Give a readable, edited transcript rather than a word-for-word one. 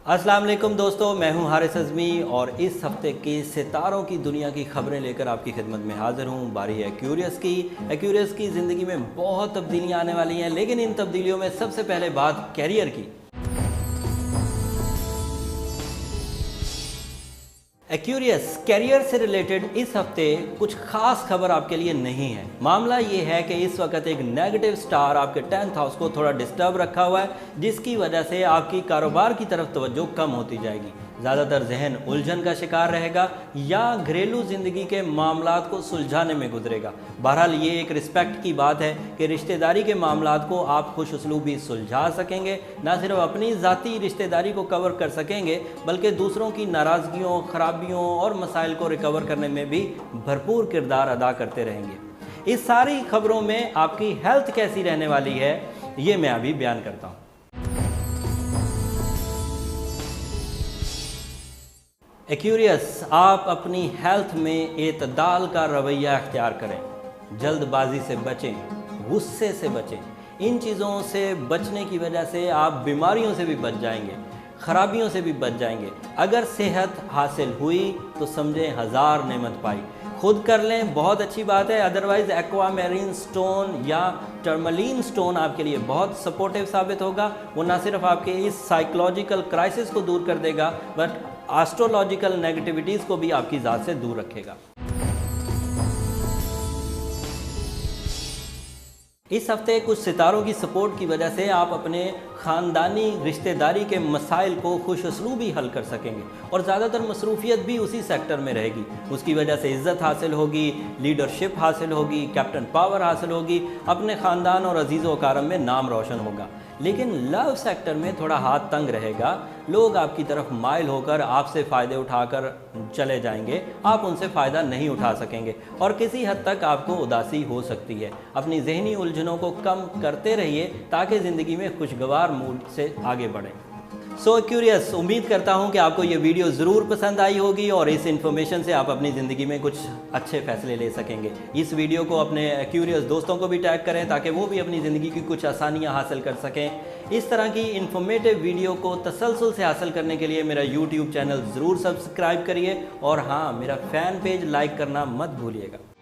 अस्सलाम वालेकुम दोस्तों, मैं हूं हारिस अज़मी और इस हफ्ते की सितारों की दुनिया की खबरें लेकर आपकी खिदमत में हाज़िर हूं। बारी है एक्यूरियस की ज़िंदगी में बहुत तब्दीलियां आने वाली हैं, लेकिन इन तब्दीलियों में सबसे पहले बात कैरियर की। एक्यूरियस कैरियर से रिलेटेड इस हफ्ते कुछ खास खबर आपके लिए नहीं है। मामला ये है कि इस वक्त एक नेगेटिव स्टार आपके 10th हाउस को थोड़ा डिस्टर्ब रखा हुआ है, जिसकी वजह से आपकी कारोबार की तरफ तवज्जो कम होती जाएगी। ज़्यादातर जहन उलझन का शिकार रहेगा या घरेलू ज़िंदगी के मामलात को सुलझाने में गुजरेगा। बहरहाल ये एक रिस्पेक्ट की बात है कि रिश्तेदारी के मामलात को आप खुश उसलूबी सुलझा सकेंगे। ना सिर्फ अपनी ज़ाती रिश्तेदारी को कवर कर सकेंगे, बल्कि दूसरों की नाराज़गियों, ख़राबियों और मसाइल को रिकवर करने में भी भरपूर किरदार अदा करते रहेंगे। इस सारी खबरों में आपकी हेल्थ कैसी रहने वाली है, ये मैं अभी बयान करता हूँ। एक्यूरियस, आप अपनी हेल्थ में एतदाल का रवैया अख्तियार करें। जल्दबाजी से बचें, गुस्से से बचें। इन चीज़ों से बचने की वजह से आप बीमारियों से भी बच जाएंगे, खराबियों से भी बच जाएंगे। अगर सेहत हासिल हुई तो समझें हज़ार नेमत पाई। खुद कर लें, बहुत अच्छी बात है। अदरवाइज़ एक्वामेरीन स्टोन या टर्मलीन स्टोन आपके लिए बहुत सपोर्टिव साबित होगा। वो ना सिर्फ आपके इस साइकोलॉजिकल क्राइसिस को दूर कर देगा, बट एस्ट्रोलॉजिकल नेगेटिविटीज़ को भी आपकी ज़ात से दूर रखेगा। इस हफ्ते कुछ सितारों की सपोर्ट की वजह से आप अपने ख़ानदानी रिश्तेदारी के मसाइल को खुश उसलूबी हल कर सकेंगे और ज़्यादातर मसरूफियत भी उसी सेक्टर में रहेगी। उसकी वजह से इज़्ज़त हासिल होगी, लीडरशिप हासिल होगी, कैप्टन पावर हासिल होगी, अपने ख़ानदान और अजीज़ व अकारम में नाम रोशन होगा। लेकिन लव सेक्टर में थोड़ा हाथ तंग रहेगा। लोग आपकी तरफ माइल होकर आपसे फ़ायदे उठाकर चले जाएंगे, आप उनसे फ़ायदा नहीं उठा सकेंगे और किसी हद तक आपको उदासी हो सकती है। अपनी जहनी उलझनों को कम करते रहिए ताकि ज़िंदगी में खुशगवार मूड से आगे बढ़ें। सो क्यूरियस, उम्मीद करता हूँ कि आपको ये वीडियो ज़रूर पसंद आई होगी और इस इन्फॉर्मेशन से आप अपनी ज़िंदगी में कुछ अच्छे फ़ैसले ले सकेंगे। इस वीडियो को अपने क्यूरियस दोस्तों को भी टैग करें ताकि वो भी अपनी ज़िंदगी की कुछ आसानियाँ हासिल कर सकें। इस तरह की इन्फॉर्मेटिव वीडियो को तसलसल से हासिल करने के लिए मेरा यूट्यूब चैनल ज़रूर सब्सक्राइब करिए और हाँ, मेरा फ़ैन पेज लाइक करना मत भूलिएगा।